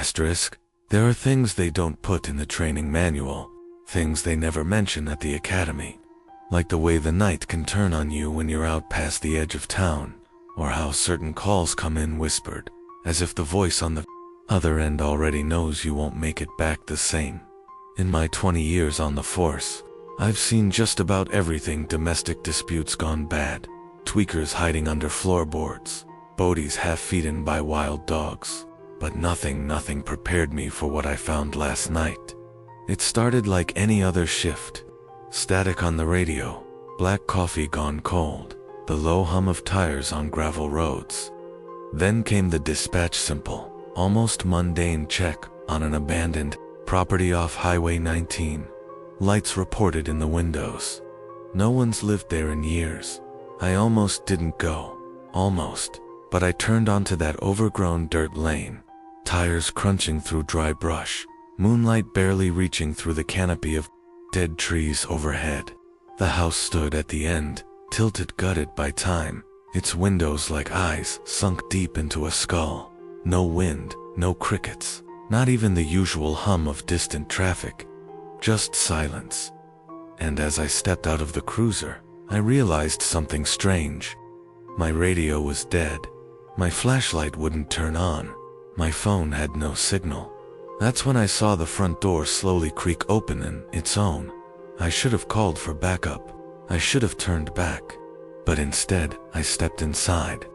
Asterisk, there are things they don't put in the training manual, things they never mention at the academy. Like the way the night can turn on you when you're out past the edge of town, or how certain calls come in whispered, as if the voice on the other end already knows you won't make it back the same. In my 20 years on the force, I've seen just about everything: domestic disputes gone bad, tweakers hiding under floorboards, bodies half-eaten by wild dogs. But nothing prepared me for what I found last night. It started like any other shift. Static on the radio, black coffee gone cold, the low hum of tires on gravel roads. Then came the dispatch, simple, almost mundane check on an abandoned property off Highway 19. Lights reported in the windows. No one's lived there in years. I almost didn't go. Almost. But I turned onto that overgrown dirt lane. Tires crunching through dry brush, moonlight barely reaching through the canopy of dead trees overhead. The house stood at the end, tilted, gutted by time, its windows like eyes sunk deep into a skull. No wind, no crickets, not even the usual hum of distant traffic. Just silence. And as I stepped out of the cruiser, I realized something strange. My radio was dead. My flashlight wouldn't turn on. My phone had no signal. That's when I saw the front door slowly creak open on its own. I should have called for backup. I should have turned back. But instead, I stepped inside.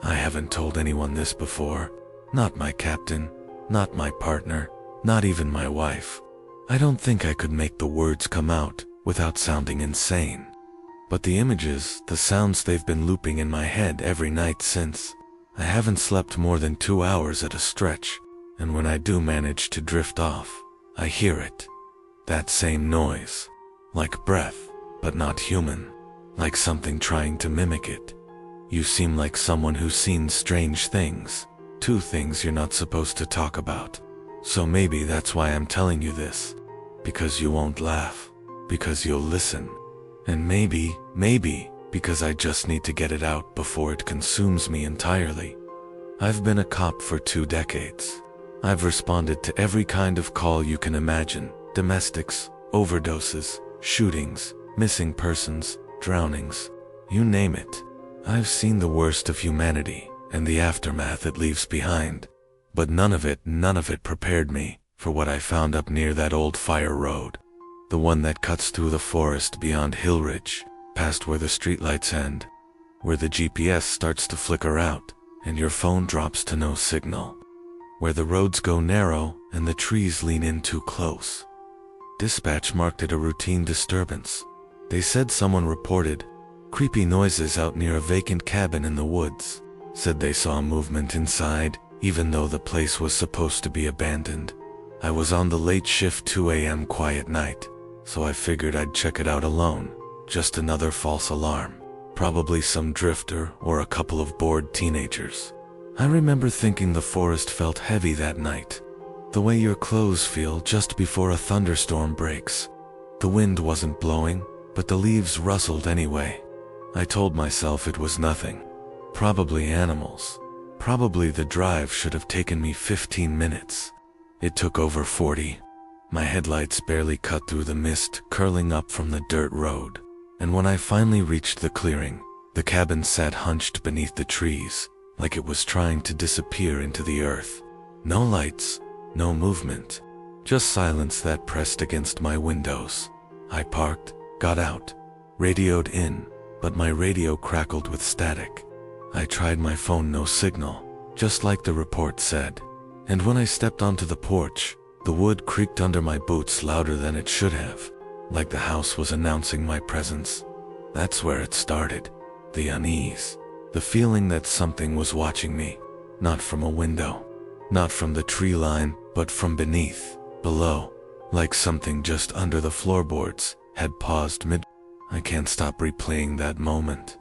I haven't told anyone this before. Not my captain, not my partner, not even my wife. I don't think I could make the words come out without sounding insane. But the images, the sounds, they've been looping in my head every night since. I haven't slept more than 2 hours at a stretch, and when I do manage to drift off, I hear it. That same noise. Like breath, but not human. Like something trying to mimic it. You seem like someone who's seen strange things. 2 things you're not supposed to talk about. So maybe that's why I'm telling you this. Because you won't laugh. Because you'll listen. And maybe, because I just need to get it out before it consumes me entirely. I've been a cop for 2 decades. I've responded to every kind of call you can imagine. Domestics, overdoses, shootings, missing persons, drownings. You name it. I've seen the worst of humanity and the aftermath it leaves behind. But none of it prepared me for what I found up near that old fire road. The one that cuts through the forest beyond Hillridge, past where the streetlights end, where the GPS starts to flicker out and your phone drops to no signal, where the roads go narrow and the trees lean in too close. Dispatch marked it a routine disturbance. They said someone reported creepy noises out near a vacant cabin in the woods, said they saw movement inside, even though the place was supposed to be abandoned. I was on the late shift, 2 a.m. quiet night, so I figured I'd check it out alone. Just another false alarm. Probably some drifter or a couple of bored teenagers. I remember thinking the forest felt heavy that night. The way your clothes feel just before a thunderstorm breaks. The wind wasn't blowing, but the leaves rustled anyway. I told myself it was nothing. Probably animals. Probably the drive should have taken me 15 minutes. It took over 40. My headlights barely cut through the mist curling up from the dirt road. And when I finally reached the clearing, the cabin sat hunched beneath the trees, like it was trying to disappear into the earth. No lights, no movement, just silence that pressed against my windows. I parked, got out, radioed in, but my radio crackled with static. I tried my phone, no signal, just like the report said. And when I stepped onto the porch, the wood creaked under my boots louder than it should have, like the house was announcing my presence. That's where it started. The unease. The feeling that something was watching me. Not from a window. Not from the tree line, but from beneath, below. Like something just under the floorboards had paused mid. I can't stop replaying that moment.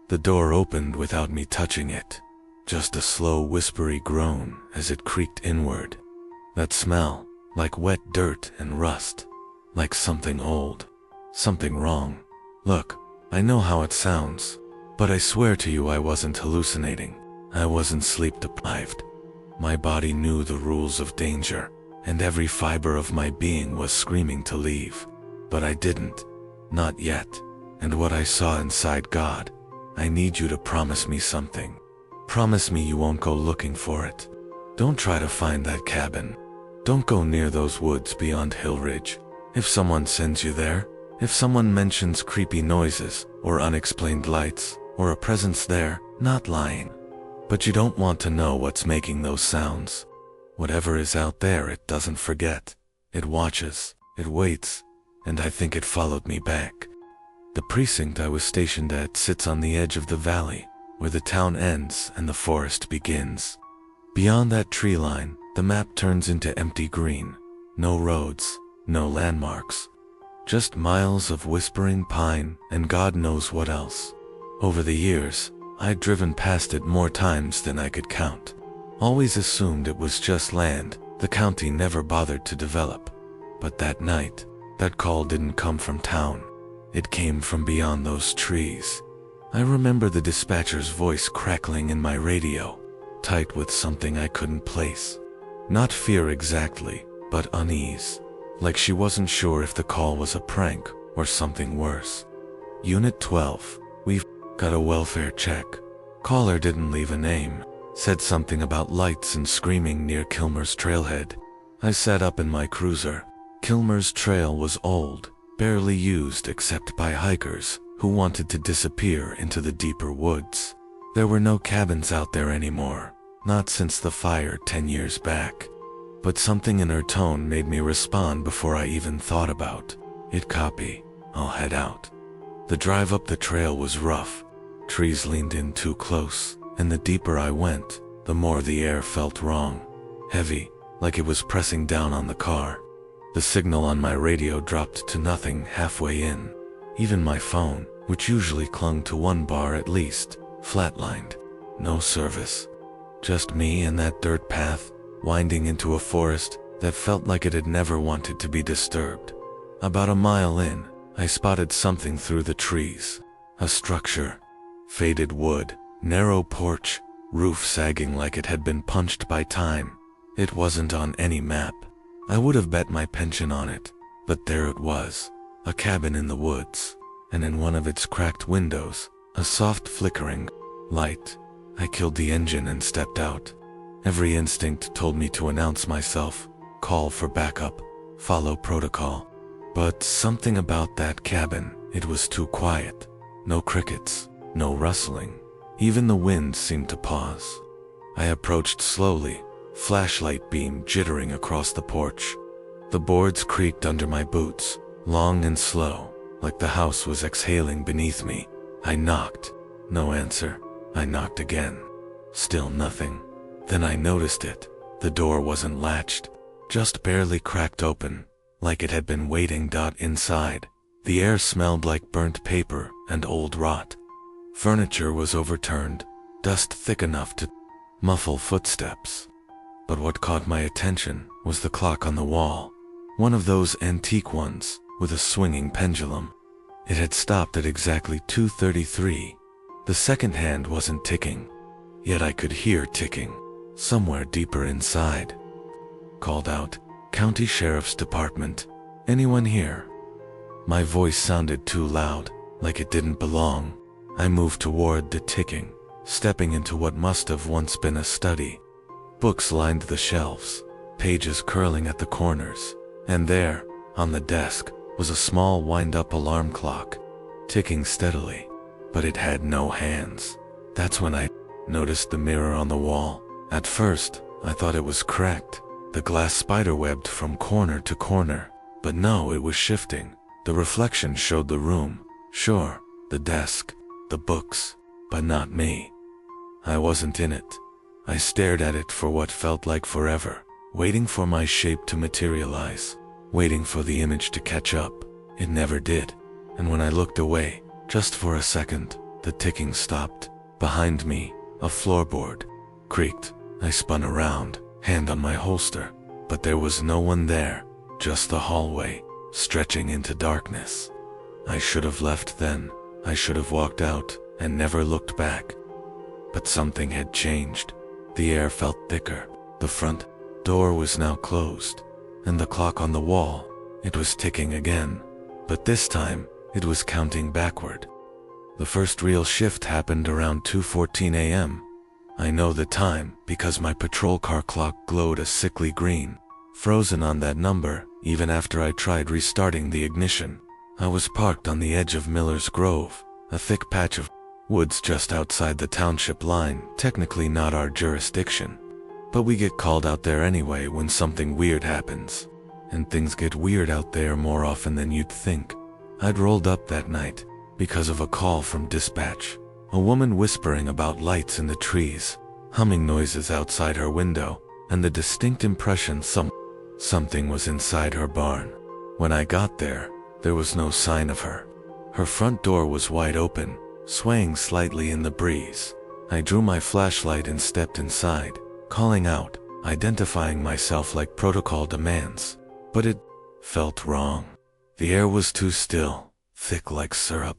The door opened without me touching it. Just a slow whispery groan as it creaked inward. That smell, like wet dirt and rust. Like something old. Something wrong. Look, I know how it sounds, but I swear to you I wasn't hallucinating. I wasn't sleep deprived. My body knew the rules of danger, and every fiber of my being was screaming to leave. But I didn't. Not yet. And what I saw inside, God, I need you to promise me something. Promise me you won't go looking for it. Don't try to find that cabin. Don't go near those woods beyond Hill Ridge. If someone sends you there, if someone mentions creepy noises, or unexplained lights, or a presence there, not lying. But you don't want to know what's making those sounds. Whatever is out there, it doesn't forget. It watches, it waits, and I think it followed me back. The precinct I was stationed at sits on the edge of the valley, where the town ends and the forest begins. Beyond that tree line, the map turns into empty green. No roads, no landmarks. Just miles of whispering pine and God knows what else. Over the years, I'd driven past it more times than I could count. Always assumed it was just land the county never bothered to develop. But that night, that call didn't come from town. It came from beyond those trees. I remember the dispatcher's voice crackling in my radio, tight with something I couldn't place. Not fear exactly, but unease. Like she wasn't sure if the call was a prank or something worse. Unit 12, we've got a welfare check. Caller didn't leave a name. Said something about lights and screaming near Kilmer's trailhead. I sat up in my cruiser. Kilmer's trail was old, barely used except by hikers who wanted to disappear into the deeper woods. There were no cabins out there anymore, not since the fire 10 years back. But something in her tone made me respond before I even thought about it. Copy, I'll head out. The drive up the trail was rough. Trees leaned in too close, and the deeper I went, the more the air felt wrong. Heavy, like it was pressing down on the car. The signal on my radio dropped to nothing halfway in. Even my phone, which usually clung to one bar at least, flatlined. No service. Just me and that dirt path, winding into a forest that felt like it had never wanted to be disturbed. About a mile in, I spotted something through the trees. A structure. Faded wood, narrow porch, roof sagging like it had been punched by time. It wasn't on any map. I would have bet my pension on it, but there it was. A cabin in the woods, and in one of its cracked windows, a soft flickering light. I killed the engine and stepped out. Every instinct told me to announce myself, call for backup, follow protocol. But something about that cabin, it was too quiet. No crickets, no rustling. Even the wind seemed to pause. I approached slowly, flashlight beam jittering across the porch. The boards creaked under my boots, long and slow, like the house was exhaling beneath me. I knocked. No answer. I knocked again. Still nothing. Then I noticed it. The door wasn't latched, just barely cracked open, like it had been waiting. Inside, the air smelled like burnt paper and old rot. Furniture was overturned, dust thick enough to muffle footsteps. But what caught my attention was the clock on the wall. One of those antique ones, with a swinging pendulum. It had stopped at exactly 2:33. The second hand wasn't ticking, yet I could hear ticking. Somewhere deeper inside. Called out, County Sheriff's Department. Anyone here? My voice sounded too loud, like it didn't belong. I moved toward the ticking, stepping into what must have once been a study. Books lined the shelves, pages curling at the corners, and there, on the desk, was a small wind-up alarm clock, ticking steadily, but it had no hands. That's when I noticed the mirror on the wall. At first, I thought it was cracked, the glass spiderwebbed from corner to corner, but no, it was shifting. The reflection showed the room, sure, the desk, the books, but not me. I wasn't in it. I stared at it for what felt like forever, waiting for my shape to materialize, waiting for the image to catch up. It never did, and when I looked away, just for a second, the ticking stopped. Behind me, a floorboard creaked. I spun around, hand on my holster, but there was no one there, just the hallway, stretching into darkness. I should have left then. I should have walked out and never looked back. But something had changed. The air felt thicker, The front door was now closed, and the clock on the wall, it was ticking again, but this time, it was counting backward. The first real shift happened around 2:14 a.m. I know the time because my patrol car clock glowed a sickly green, frozen on that number even after I tried restarting the ignition. I was parked on the edge of Miller's Grove, a thick patch of woods just outside the township line, technically not our jurisdiction. But we get called out there anyway when something weird happens. And things get weird out there more often than you'd think. I'd rolled up that night because of a call from dispatch. A woman whispering about lights in the trees, humming noises outside her window, and the distinct impression something was inside her barn. When I got there was no sign of her. Her front door was wide open, swaying slightly in the breeze. I drew my flashlight and stepped inside, calling out, identifying myself like protocol demands. But it felt wrong. The air was too still, thick like syrup.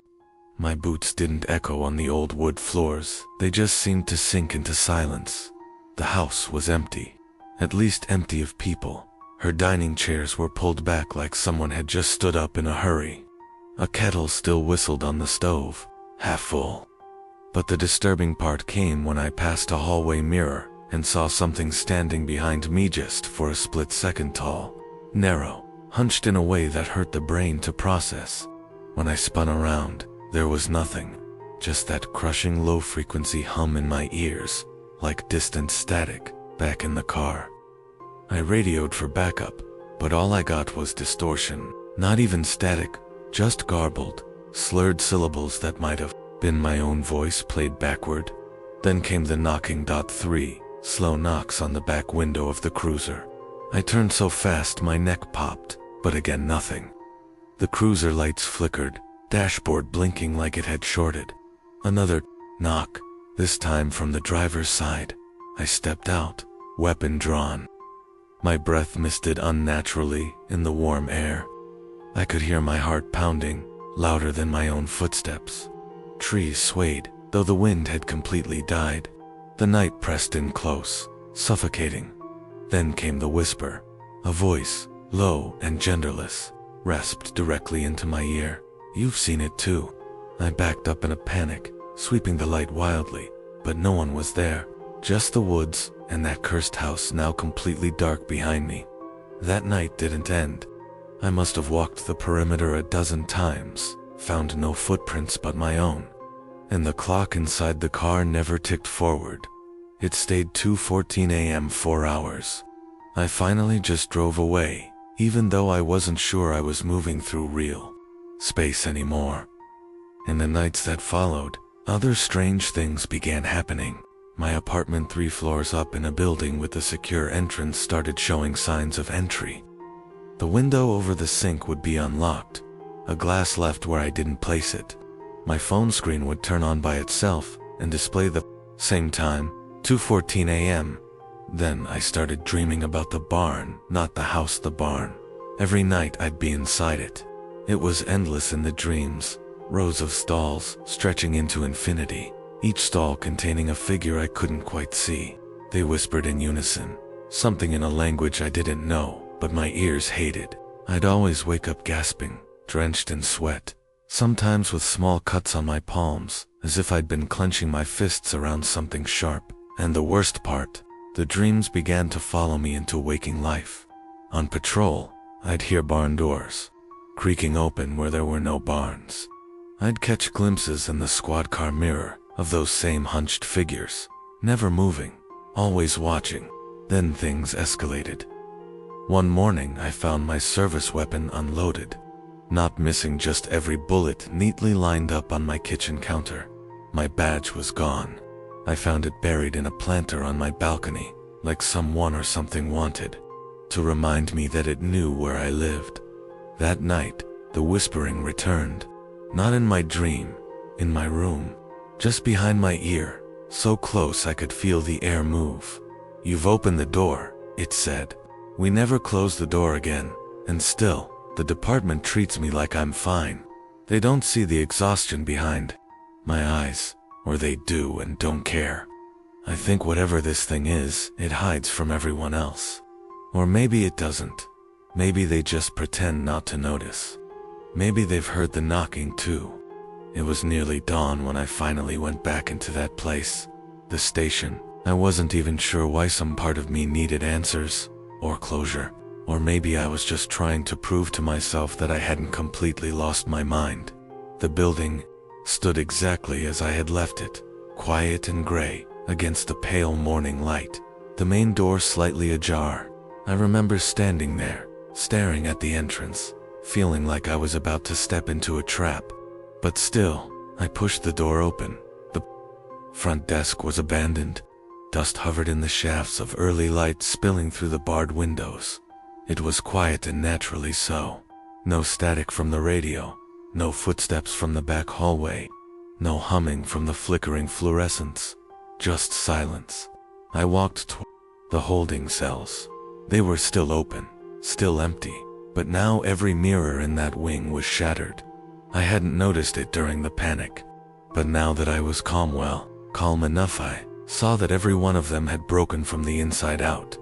My boots didn't echo on the old wood floors, they just seemed to sink into silence. The house was empty, at least empty of people. Her dining chairs were pulled back like someone had just stood up in a hurry. A kettle still whistled on the stove, half full. But the disturbing part came when I passed a hallway mirror and saw something standing behind me just for a split second tall, narrow, hunched in a way that hurt the brain to process. When I spun around, there was nothing, just that crushing low-frequency hum in my ears, like distant static, back in the car. I radioed for backup, but all I got was distortion, not even static, just garbled, slurred syllables that might have been my own voice played backward. Then came the knocking. 3 slow knocks on the back window of the cruiser. I turned so fast my neck popped, but again nothing. The cruiser lights flickered, dashboard blinking like it had shorted. Another knock, this time from the driver's side. I stepped out, weapon drawn. My breath misted unnaturally in the warm air. I could hear my heart pounding, louder than my own footsteps. Trees swayed, though the wind had completely died. The night pressed in close, suffocating. Then came the whisper. A voice, low and genderless, rasped directly into my ear. "You've seen it too." I backed up in a panic, sweeping the light wildly, but no one was there. Just the woods and that cursed house now completely dark behind me. That night didn't end. I must have walked the perimeter a dozen times, found no footprints but my own. And the clock inside the car never ticked forward. It stayed 2:14 a.m. 4 hours. I finally just drove away, even though I wasn't sure I was moving through real space anymore. In the nights that followed, other strange things began happening. My apartment 3 floors up in a building with a secure entrance started showing signs of entry. The window over the sink would be unlocked, a glass left where I didn't place it. My phone screen would turn on by itself and display the same time, 2:14 a.m. Then I started dreaming about the barn, not the house, the barn. Every night I'd be inside it. It was endless in the dreams, rows of stalls stretching into infinity, each stall containing a figure I couldn't quite see. They whispered in unison, something in a language I didn't know, but my ears hated. I'd always wake up gasping, drenched in sweat, sometimes with small cuts on my palms, as if I'd been clenching my fists around something sharp. And the worst part, the dreams began to follow me into waking life. On patrol, I'd hear barn doors creaking open where there were no barns. I'd catch glimpses in the squad car mirror of those same hunched figures, never moving, always watching. Then things escalated. One morning I found my service weapon unloaded, not missing, just every bullet neatly lined up on my kitchen counter. My badge was gone. I found it buried in a planter on my balcony, like someone or something wanted to remind me that it knew where I lived. That night, the whispering returned, not in my dream, in my room, just behind my ear, so close I could feel the air move. "You've opened the door," it said. "We never close the door again, and still, the department treats me like I'm fine. They don't see the exhaustion behind my eyes, or they do and don't care." I think whatever this thing is, it hides from everyone else. Or maybe it doesn't. Maybe they just pretend not to notice. Maybe they've heard the knocking too. It was nearly dawn when I finally went back into that place, the station. I wasn't even sure why. Some part of me needed answers, or closure. Or maybe I was just trying to prove to myself that I hadn't completely lost my mind. The building stood exactly as I had left it, quiet and gray, against the pale morning light, the main door slightly ajar. I remember standing there, staring at the entrance, feeling like I was about to step into a trap. But still, I pushed the door open. The front desk was abandoned. Dust hovered in the shafts of early light spilling through the barred windows. It was quiet, and naturally so. No static from the radio, no footsteps from the back hallway, no humming from the flickering fluorescents, just silence. I walked toward the holding cells. They were still open, still empty, but now every mirror in that wing was shattered. I hadn't noticed it during the panic, but now that I was calm enough, I saw that every one of them had broken from the inside out.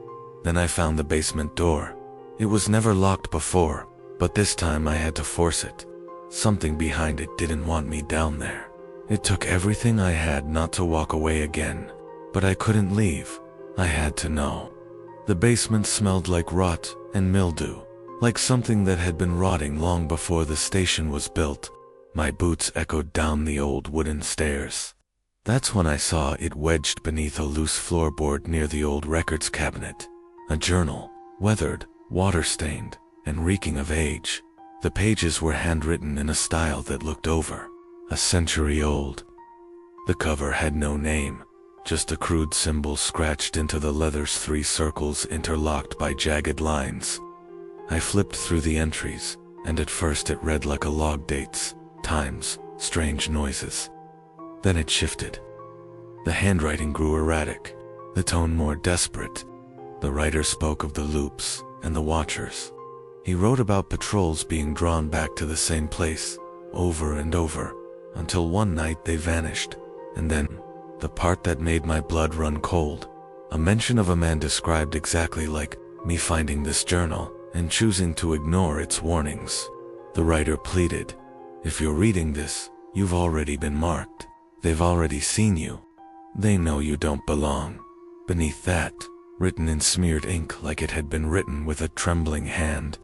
Then I found the basement door. It was never locked before, but this time I had to force it. Something behind it didn't want me down there. It took everything I had not to walk away again, but I couldn't leave. I had to know. The basement smelled like rot and mildew, like something that had been rotting long before the station was built. My boots echoed down the old wooden stairs. That's when I saw it wedged beneath a loose floorboard near the old records cabinet. A journal, weathered, water-stained, and reeking of age. The pages were handwritten in a style that looked over a century old. The cover had no name, just a crude symbol scratched into the leather's 3 circles interlocked by jagged lines. I flipped through the entries, and at first it read like a log: dates, times, strange noises. Then it shifted. The handwriting grew erratic, the tone more desperate. The writer spoke of the loops and the watchers. He wrote about patrols being drawn back to the same place, over and over, until one night they vanished. And then, the part that made my blood run cold, a mention of a man described exactly like me finding this journal and choosing to ignore its warnings. The writer pleaded, "If you're reading this, you've already been marked. They've already seen you. They know you don't belong." Beneath that, written in smeared ink like it had been written with a trembling hand,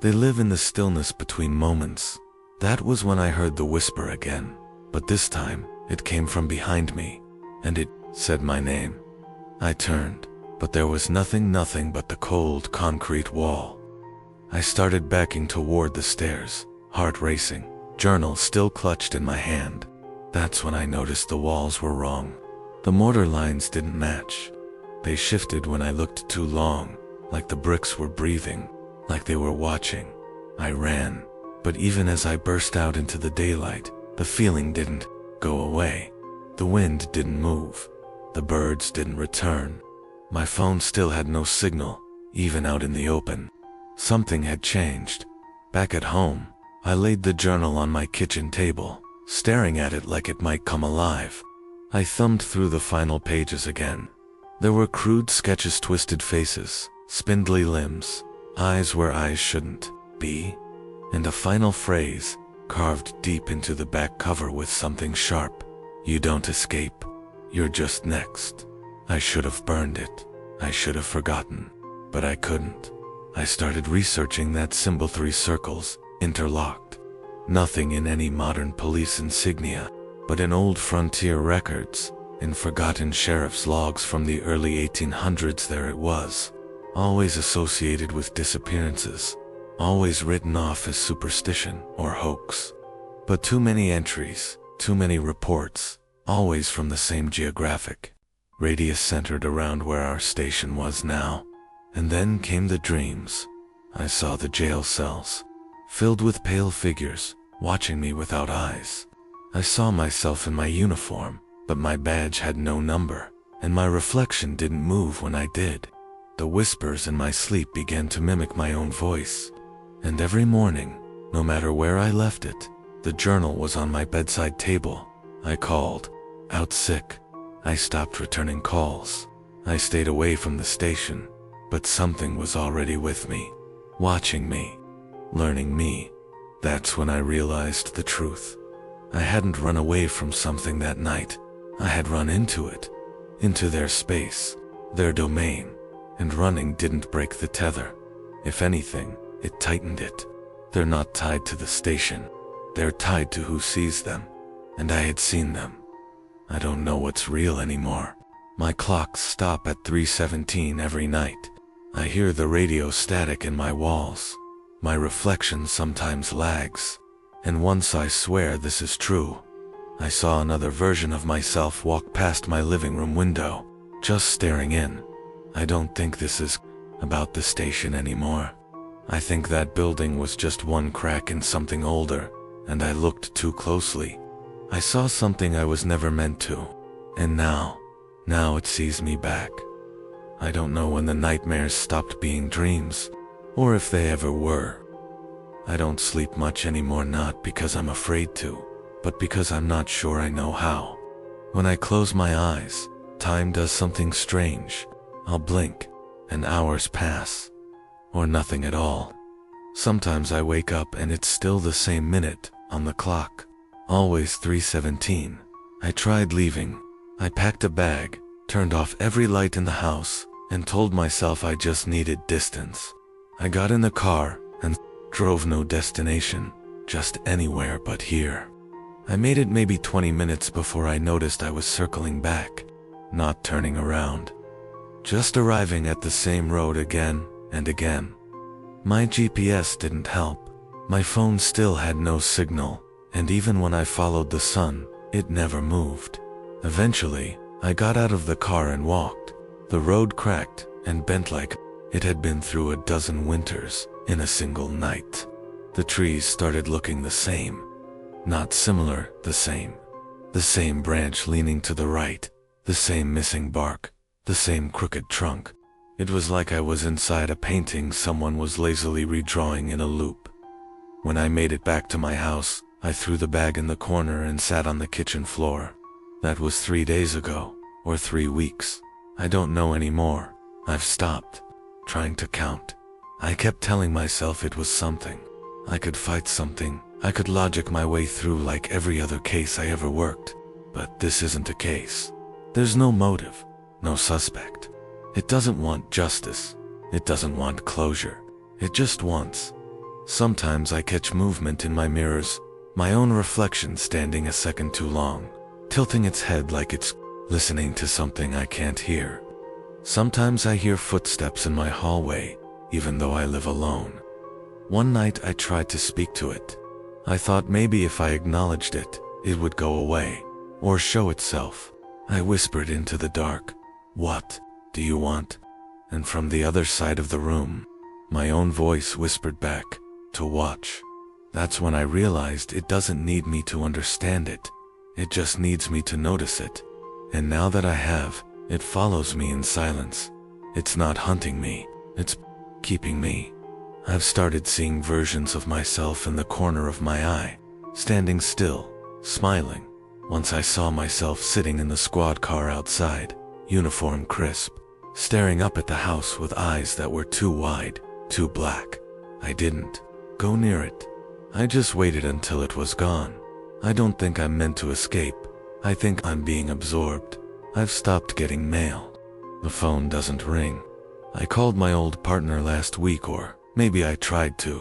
"They live in the stillness between moments." That was when I heard the whisper again, but this time, it came from behind me, and it said my name. I turned, but there was nothing but the cold concrete wall. I started backing toward the stairs, heart racing, journal still clutched in my hand. That's when I noticed the walls were wrong. The mortar lines didn't match. They shifted when I looked too long, like the bricks were breathing, like they were watching. I ran, but even as I burst out into the daylight, the feeling didn't go away. The wind didn't move. The birds didn't return. My phone still had no signal, even out in the open. Something had changed. Back at home, I laid the journal on my kitchen table, staring at it like it might come alive. I thumbed through the final pages again. There were crude sketches, twisted faces, spindly limbs, eyes where eyes shouldn't be, and a final phrase carved deep into the back cover with something sharp. "You don't escape. You're just next." I should have burned it. I should have forgotten, but I couldn't. I started researching that symbol, 3 circles, interlocked. Nothing in any modern police insignia, but in old frontier records, in forgotten sheriff's logs from the early 1800s. There it was, always associated with disappearances, always written off as superstition or hoax. But too many entries, too many reports, always from the same geographic radius centered around where our station was now. And then came the dreams. I saw the jail cells, filled with pale figures, watching me without eyes. I saw myself in my uniform, but my badge had no number, and my reflection didn't move when I did. The whispers in my sleep began to mimic my own voice. And every morning, no matter where I left it, the journal was on my bedside table. I called out sick. I stopped returning calls. I stayed away from the station, but something was already with me, watching me, learning me. That's when I realized the truth. I hadn't run away from something that night. I had run into it, into their space, their domain, and running didn't break the tether. If anything, it tightened it. They're not tied to the station. They're tied to who sees them, and I had seen them. I don't know what's real anymore. My clocks stop at 3:17 every night. I hear the radio static in my walls. My reflection sometimes lags. And once I swear this is true. I saw another version of myself walk past my living room window, just staring in. I don't think this is about the station anymore. I think that building was just one crack in something older, and I looked too closely. I saw something I was never meant to, and now it sees me back. I don't know when the nightmares stopped being dreams, or if they ever were. I don't sleep much anymore, not because I'm afraid to, but because I'm not sure I know how. When I close my eyes, time does something strange. I'll blink, and hours pass, or nothing at all. Sometimes I wake up and it's still the same minute on the clock, always 3:17. I tried leaving. I packed a bag, turned off every light in the house, and told myself I just needed distance. I got in the car and drove no destination, just anywhere but here. I made it maybe 20 minutes before I noticed I was circling back, not turning around. Just arriving at the same road again and again. My GPS didn't help. My phone still had no signal, and even when I followed the sun, it never moved. Eventually, I got out of the car and walked. The road cracked and bent like it had been through a dozen winters in a single night. The trees started looking the same. Not similar, the same. The same branch leaning to the right, the same missing bark, the same crooked trunk. It was like I was inside a painting someone was lazily redrawing in a loop. When I made it back to my house, I threw the bag in the corner and sat on the kitchen floor. That was 3 days ago, or 3 weeks. I don't know anymore. I've stopped trying to count. I kept telling myself it was something. I could fight something. I could logic my way through like every other case I ever worked. But this isn't a case. There's no motive, no suspect. It doesn't want justice. It doesn't want closure. It just wants. Sometimes I catch movement in my mirrors, my own reflection standing a second too long, tilting its head like it's listening to something I can't hear. Sometimes I hear footsteps in my hallway, even though I live alone. One night I tried to speak to it. I thought maybe if I acknowledged it, it would go away, or show itself. I whispered into the dark, "What do you want?" And from the other side of the room, my own voice whispered back, "To watch." That's when I realized it doesn't need me to understand it. It just needs me to notice it. And now that I have, it follows me in silence. It's not hunting me, it's keeping me. I've started seeing versions of myself in the corner of my eye, standing still, smiling. Once I saw myself sitting in the squad car outside, uniform crisp, staring up at the house with eyes that were too wide, too black. I didn't go near it. I just waited until it was gone. I don't think I'm meant to escape. I think I'm being absorbed. I've stopped getting mail. The phone doesn't ring. I called my old partner last week, or maybe I tried to.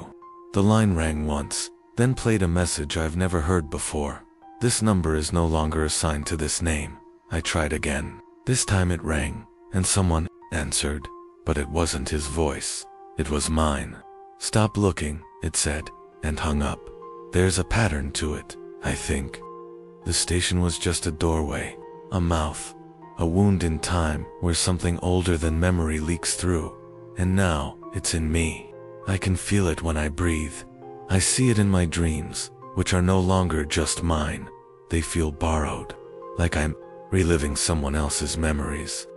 The line rang once, then played a message I've never heard before. "This number is no longer assigned to this name." I tried again. This time it rang, and someone answered, but it wasn't his voice. It was mine. "Stop looking," it said, and hung up. There's a pattern to it, I think. The station was just a doorway, a mouth, a wound in time where something older than memory leaks through. And now, it's in me. I can feel it when I breathe. I see it in my dreams, which are no longer just mine. They feel borrowed, like I'm reliving someone else's memories.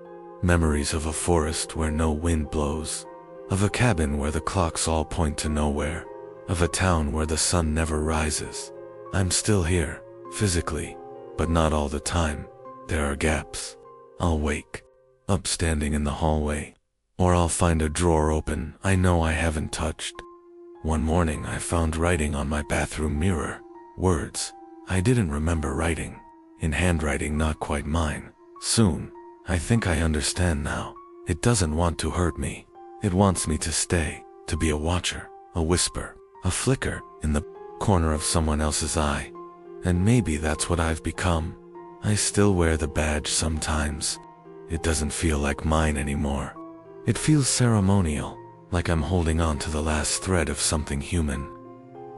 Memories of a forest where no wind blows, of a cabin where the clocks all point to nowhere, of a town where the sun never rises. I'm still here, physically, but not all the time. There are gaps. I'll wake up standing in the hallway, or I'll find a drawer open I know I haven't touched. One morning I found writing on my bathroom mirror, words I didn't remember writing, in handwriting not quite mine. Soon, I think I understand now. It doesn't want to hurt me. It wants me to stay, to be a watcher, a whisper, a flicker in the corner of someone else's eye. And maybe that's what I've become. I still wear the badge sometimes. It doesn't feel like mine anymore. It feels ceremonial, like I'm holding on to the last thread of something human.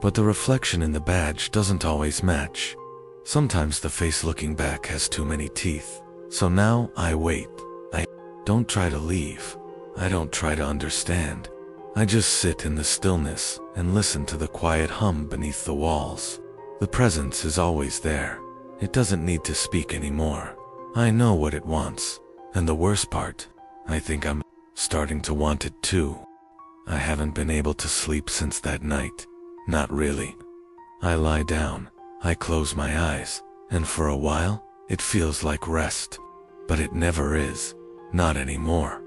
But the reflection in the badge doesn't always match. Sometimes the face looking back has too many teeth. So now I wait. I don't try to leave. I don't try to understand. I just sit in the stillness and listen to the quiet hum beneath the walls. The presence is always there. It doesn't need to speak anymore. I know what it wants. And the worst part, I think I'm starting to want it too. I haven't been able to sleep since that night. Not really. I lie down, I close my eyes, and for a while, it feels like rest. But it never is. Not anymore.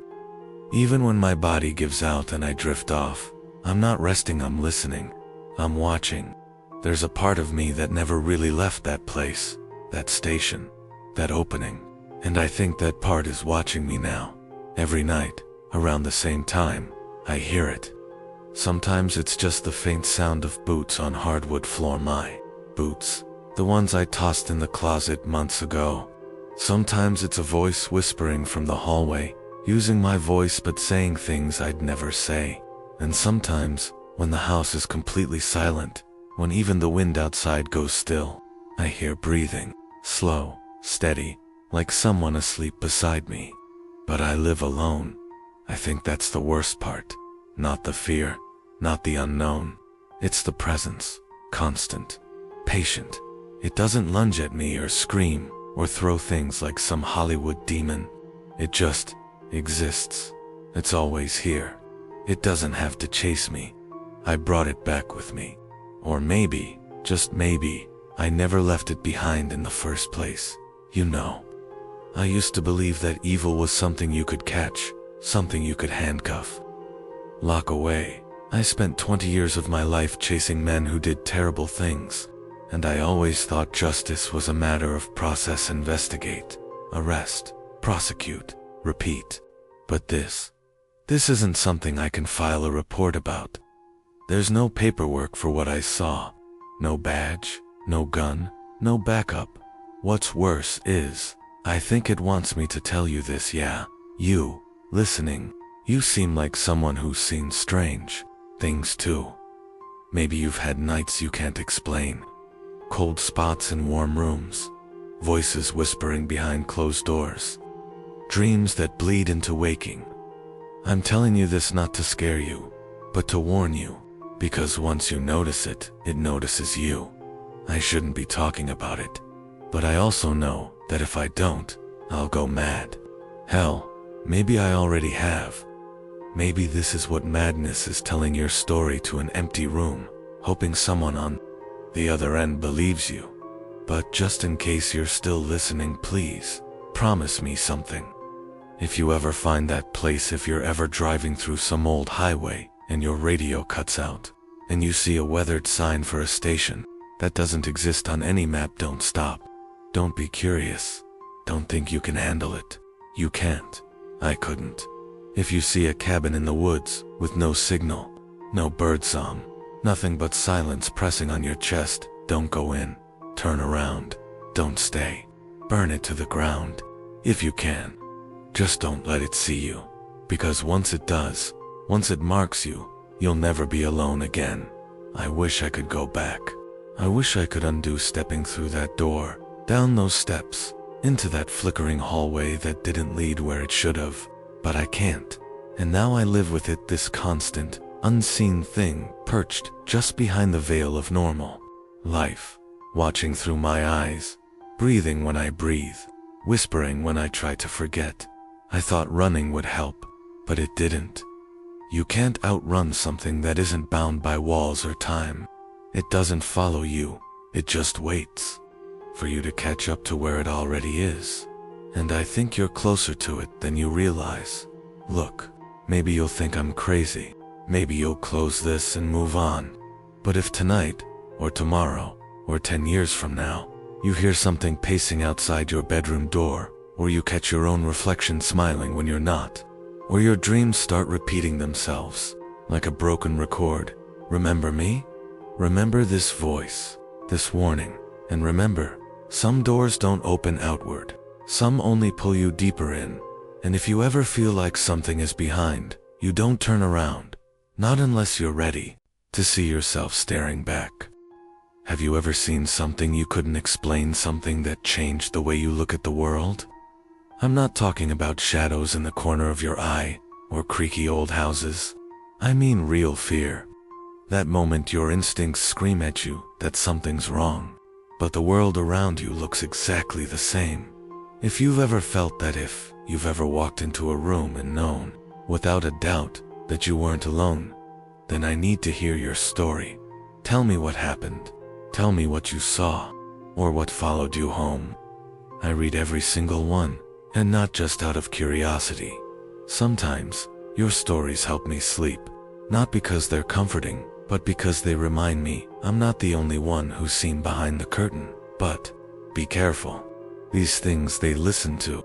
Even when my body gives out and I drift off, I'm not resting, I'm listening. I'm watching. There's a part of me that never really left that place, that station, that opening. And I think that part is watching me now. Every night, around the same time, I hear it. Sometimes it's just the faint sound of boots on hardwood floor, my boots, the ones I tossed in the closet months ago. Sometimes it's a voice whispering from the hallway, using my voice but saying things I'd never say. And sometimes, when the house is completely silent, when even the wind outside goes still, I hear breathing, slow, steady, like someone asleep beside me. But I live alone. I think that's the worst part. Not the fear, not the unknown. It's the presence, constant, patient. It doesn't lunge at me or scream or throw things like some Hollywood demon. It just exists. It's always here. It doesn't have to chase me. I brought it back with me. Or maybe, just maybe, I never left it behind in the first place. You know, I used to believe that evil was something you could catch, something you could handcuff, lock away. I spent 20 years of my life chasing men who did terrible things, and I always thought justice was a matter of process: investigate, arrest, prosecute, repeat. But this isn't something I can file a report about. There's no paperwork for what I saw. No badge, no gun, no backup. What's worse is, I think it wants me to tell you this. Yeah, you, listening, you seem like someone who's seen strange things too. Maybe you've had nights you can't explain. Cold spots in warm rooms. Voices whispering behind closed doors. Dreams that bleed into waking. I'm telling you this not to scare you, but to warn you, because once you notice it, it notices you. I shouldn't be talking about it, but I also know that if I don't, I'll go mad. Hell, maybe I already have. Maybe this is what madness is: telling your story to an empty room, hoping someone on the other end believes you. But just in case you're still listening, please, promise me something. If you ever find that place, if you're ever driving through some old highway and your radio cuts out, and you see a weathered sign for a station that doesn't exist on any map, don't stop. Don't be curious. Don't think you can handle it. You can't. I couldn't. If you see a cabin in the woods with no signal, no birdsong, nothing but silence pressing on your chest, don't go in. Turn around. Don't stay. Burn it to the ground. If you can. Just don't let it see you. Because once it does, once it marks you, you'll never be alone again. I wish I could go back. I wish I could undo stepping through that door, down those steps, into that flickering hallway that didn't lead where it should have. But I can't. And now I live with it, this constant, unseen thing, perched just behind the veil of normal life, watching through my eyes, breathing when I breathe, whispering when I try to forget. I thought running would help, but it didn't. You can't outrun something that isn't bound by walls or time. It doesn't follow you, it just waits for you to catch up to where it already is. and I think you're closer to it than you realize. Look, maybe you'll think I'm crazy. Maybe you'll close this and move on. But if tonight, or tomorrow, or 10 years from now, you hear something pacing outside your bedroom door, or you catch your own reflection smiling when you're not, or your dreams start repeating themselves, like a broken record, remember me? Remember this voice, this warning, and remember, some doors don't open outward. Some only pull you deeper in, and if you ever feel like something is behind, you don't turn around, not unless you're ready to see yourself staring back. Have you ever seen something you couldn't explain, something that changed the way you look at the world? I'm not talking about shadows in the corner of your eye, or creaky old houses. I mean real fear. That moment your instincts scream at you that something's wrong, but the world around you looks exactly the same. If you've ever felt that, if you've ever walked into a room and known, without a doubt, that you weren't alone, then I need to hear your story. Tell me what happened. Tell me what you saw, or what followed you home. I read every single one, and not just out of curiosity. Sometimes, your stories help me sleep, not because they're comforting, but because they remind me I'm not the only one who's seen behind the curtain. But be careful. These things they listen to